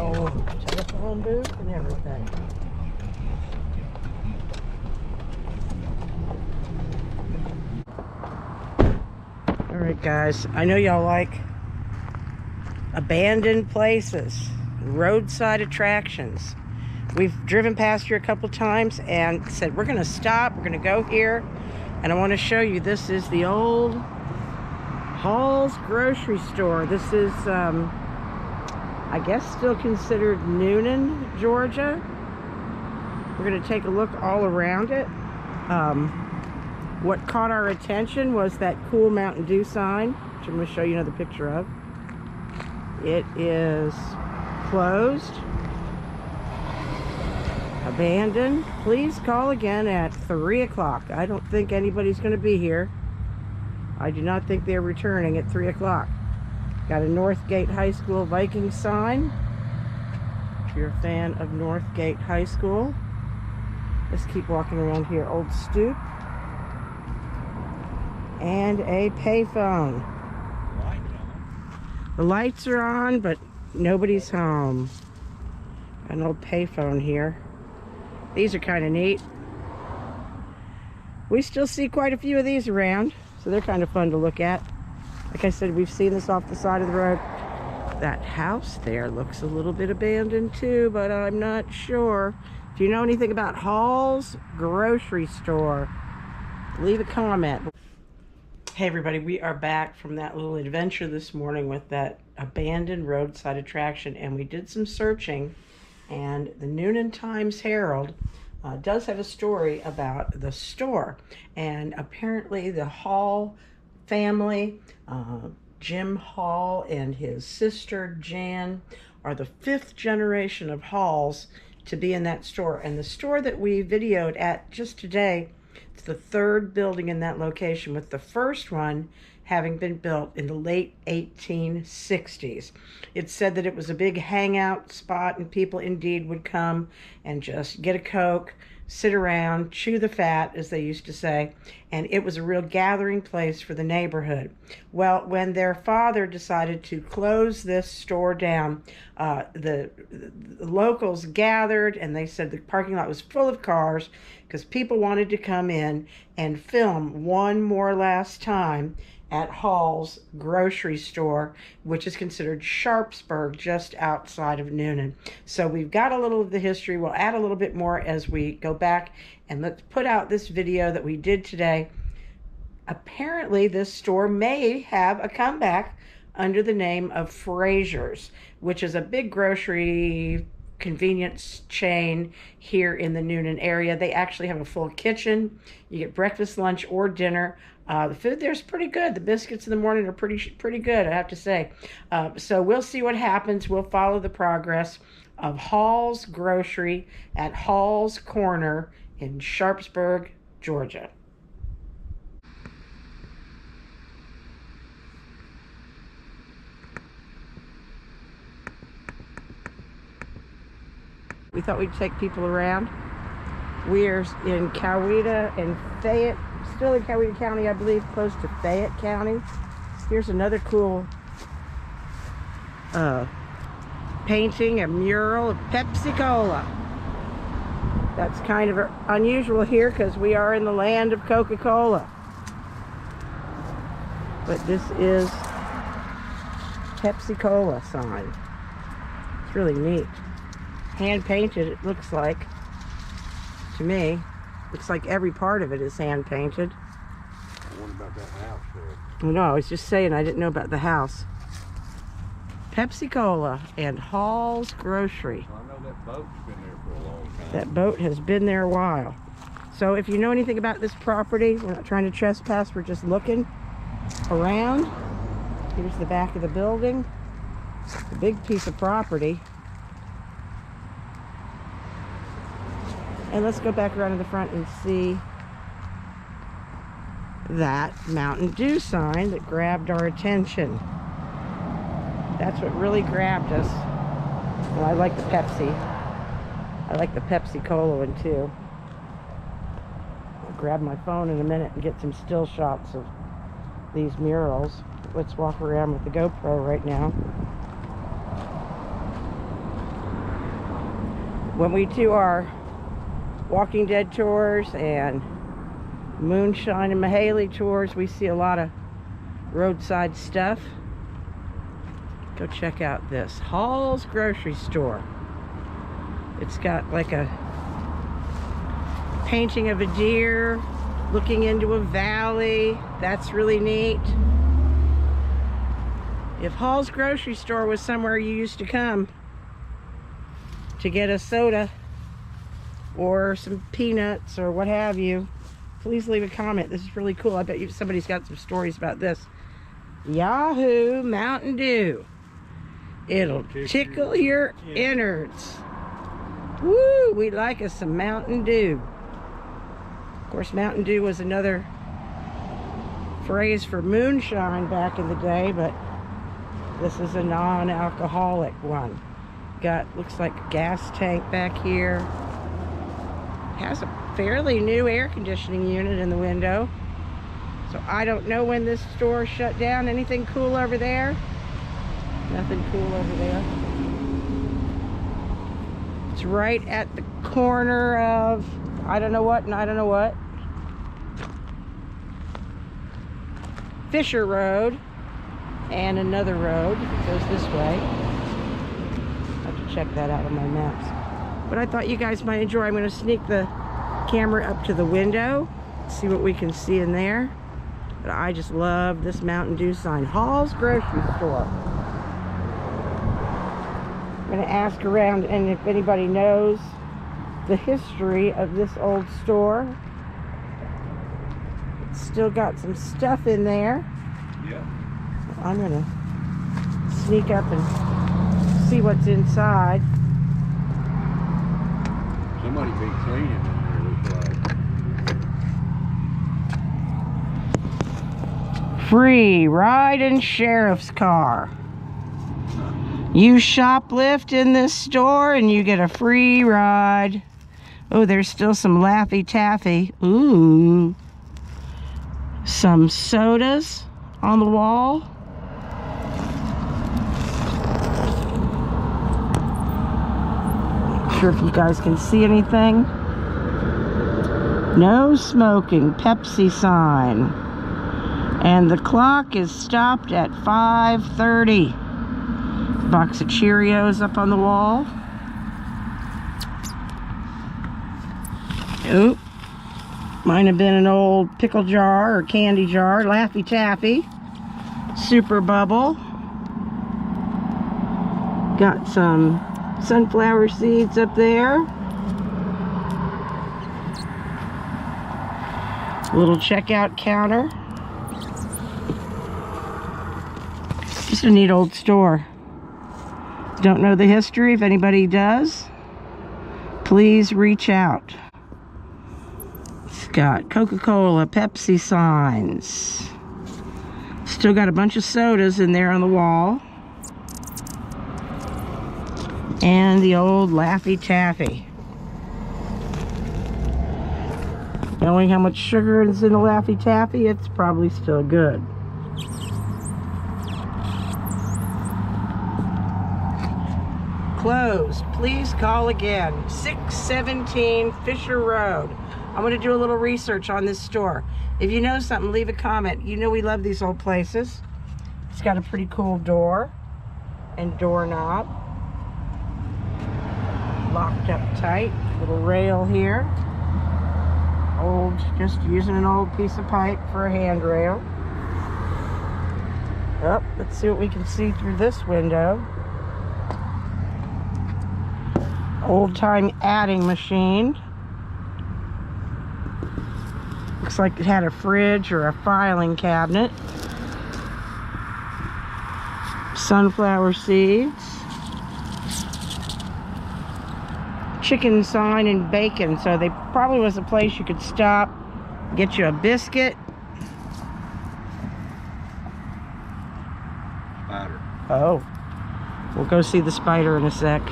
Oh, telephone booth and everything. Alright guys, I know y'all like abandoned places, roadside attractions. We've driven past here a couple times and said we're gonna stop, we're gonna go here, and I want to show you. This is the old Hall's grocery store. This is I guess still considered Newnan, Georgia. We're gonna take a look all around it. What caught our attention was that cool Mountain Dew sign, which I'm going to show you another picture of. It is closed, abandoned. Please call again at 3 o'clock. I don't think anybody's going to be here. I do not think they're returning at 3 o'clock. Got a Northgate High School Viking sign. If you're a fan of Northgate High School. Let's keep walking around here. Old stoop. And a payphone. The lights are on, but nobody's home. An old payphone here. These are kind of neat. We still see quite a few of these around, so they're kind of fun to look at. Like I said, we've seen this off the side of the road. That house there looks a little bit abandoned too, but I'm not sure. Do you know anything about Hall's grocery store? Leave a comment. Hey everybody, we are back from that little adventure this morning with that abandoned roadside attraction, and we did some searching, and the Newnan Times-Herald does have a story about the store, and apparently the Hall family, Jim Hall and his sister Jan, are the 5th generation of Halls to be in that store. And the store that we videoed at just today, it's the 3rd building in that location, with the first one having been built in the late 1860s. It said that it was a big hangout spot, and people indeed would come and just get a Coke, sit around, chew the fat, as they used to say, and it was a real gathering place for the neighborhood. Well, when their father decided to close this store down, the locals gathered, and they said the parking lot was full of cars because people wanted to come in and film one more last time at Hall's grocery store, which is considered Sharpsburg, just outside of Newnan. So we've got a little of the history. We'll add a little bit more as we go back, and let's put out this video that we did today. Apparently this store may have a comeback under the name of Fraser's, which is a big grocery convenience chain here in the Newnan area. They actually have a full kitchen. You get breakfast, lunch, or dinner. The food there's pretty good. The biscuits in the morning are pretty good, I have to say. So we'll see what happens. We'll follow the progress of Hall's Grocery at Hall's Corner in Sharpsburg, Georgia. We thought we'd take people around. We're in Coweta and Fayette, still in Coweta County, I believe, close to Fayette County. Here's another cool painting, a mural of Pepsi Cola. That's kind of unusual here because we are in the land of Coca-Cola. But this is Pepsi Cola sign. It's really neat. Hand painted, it looks like, to me. Looks like every part of it is hand painted. I wonder about that house there. No, I was just saying I didn't know about the house. Pepsi Cola and Hall's Grocery. Well, I know that boat's been there for a long time. That boat has been there a while. So if you know anything about this property, we're not trying to trespass, we're just looking around. Here's the back of the building. A big piece of property. And let's go back around to the front and see that Mountain Dew sign that grabbed our attention. That's what really grabbed us. Well, I like the Pepsi. I like the Pepsi Cola one too. I'll grab my phone in a minute and get some still shots of these murals. Let's walk around with the GoPro right now. When we do our Walking Dead tours and Moonshine and Mahaley tours, we see a lot of roadside stuff. Go check out this Hall's Grocery Store. It's got like a painting of a deer looking into a valley. That's really neat. If Hall's Grocery Store was somewhere you used to come to get a soda or some peanuts or what have you, please leave a comment. This is really cool. I bet you somebody's got some stories about this. Yahoo Mountain Dew. It'll tickle your innards. Woo, we like us some Mountain Dew. Of course, Mountain Dew was another phrase for moonshine back in the day, but this is a non-alcoholic one. Looks like a gas tank back here. Has a fairly new air conditioning unit in the window. So I don't know when this store shut down. Anything cool over there? Nothing cool over there. It's right at the corner of I don't know what and I don't know what. Fisher Road and another road that goes this way. I have to check that out on my maps. But I thought you guys might enjoy. I'm going to sneak the camera up to the window, see what we can see in there. But I just love this Mountain Dew sign. Hall's Grocery Store. I'm going to ask around, and if anybody knows the history of this old store. It's still got some stuff in there. Yeah. I'm going to sneak up and see what's inside. Somebody be cleaning in there, looks like. Free ride in sheriff's car. You shoplift in this store and you get a free ride. Oh, there's still some Laffy Taffy. Ooh. Some sodas on the wall. Not sure if you guys can see anything. No smoking, Pepsi sign. And the clock is stopped at 5:30. Box of Cheerios up on the wall. Oop. Might have been an old pickle jar or candy jar. Laffy Taffy. Super Bubble. Got some sunflower seeds up there. Little checkout counter. Just a neat old store. Don't know the history. If anybody does, please reach out. It's got Coca-Cola, Pepsi signs. Still got a bunch of sodas in there on the wall. And the old Laffy Taffy. Knowing how much sugar is in the Laffy Taffy, it's probably still good. Closed. Please call again. 617 Fisher Road. I'm going to do a little research on this store. If you know something, leave a comment. You know we love these old places. It's got a pretty cool door and doorknob. Locked up tight. Little rail here. Just using an old piece of pipe for a handrail. Oh, let's see what we can see through this window. Old-time adding machine. Looks like it had a fridge or a filing cabinet. Sunflower seeds. Chicken sign and bacon. So they probably was a place you could stop, get you a biscuit. Spider. Oh, we'll go see the spider in a sec.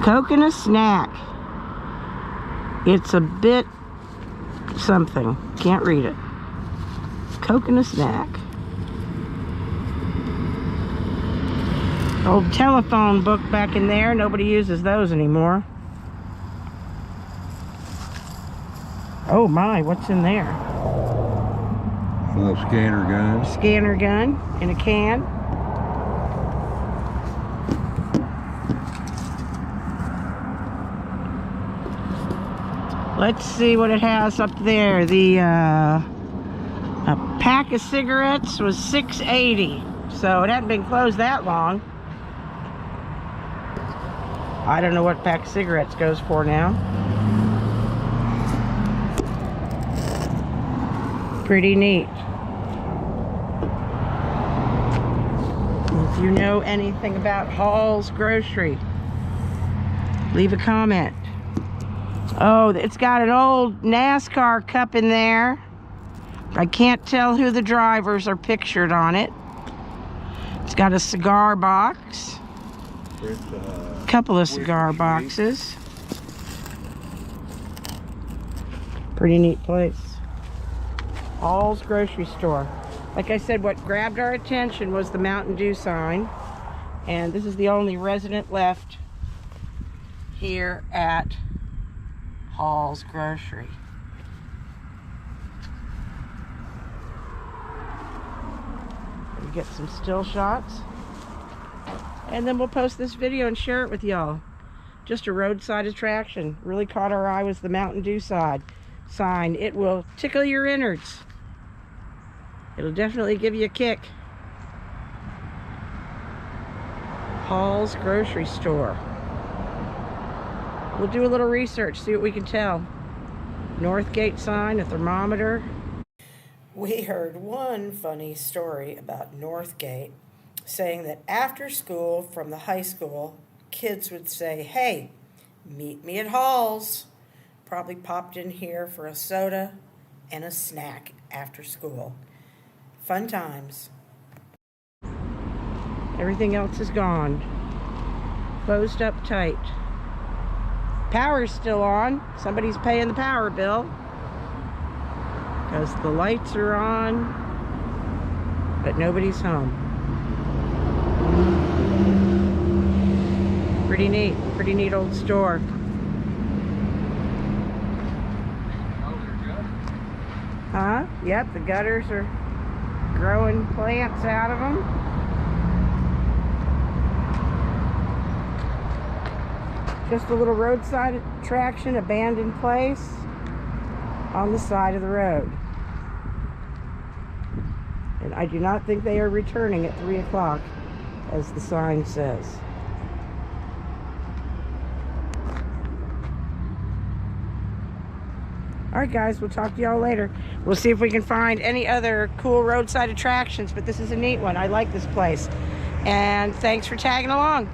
Coke and a snack. It's a bit something. Can't read it. Coke and a snack. Old telephone book back in there. Nobody uses those anymore. Oh my, what's in there? A little scanner gun. Scanner gun in a can. Let's see what it has up there. A pack of cigarettes was $6.80, so it hadn't been closed that long. I don't know what a pack of cigarettes goes for now. Pretty neat. If you know anything about Hall's Grocery, leave a comment. Oh, it's got an old NASCAR cup in there. I can't tell who the drivers are pictured on it. It's got a cigar box. A couple of cigar boxes. Pretty neat place. Hall's Grocery Store. Like I said, what grabbed our attention was the Mountain Dew sign. And this is the only resident left here at Hall's Grocery. We get some still shots. And then we'll post this video and share it with y'all. Just a roadside attraction. Really caught our eye was the Mountain Dew sign. It will tickle your innards. It'll definitely give you a kick. Hall's Grocery Store. We'll do a little research, see what we can tell. Northgate sign, a thermometer. We heard one funny story about Northgate, saying that after school from the high school, kids would say, hey, meet me at Hall's. Probably popped in here for a soda and a snack after school. Fun times. Everything else is gone. Closed up tight. Power's still on. Somebody's paying the power bill because the lights are on, but nobody's home. Pretty neat old store. Huh? Yep, the gutters are growing plants out of them. Just a little roadside attraction, abandoned place on the side of the road. And I do not think they are returning at 3 o'clock, as the sign says. Alright guys, we'll talk to y'all later. We'll see if we can find any other cool roadside attractions, but this is a neat one. I like this place. And thanks for tagging along.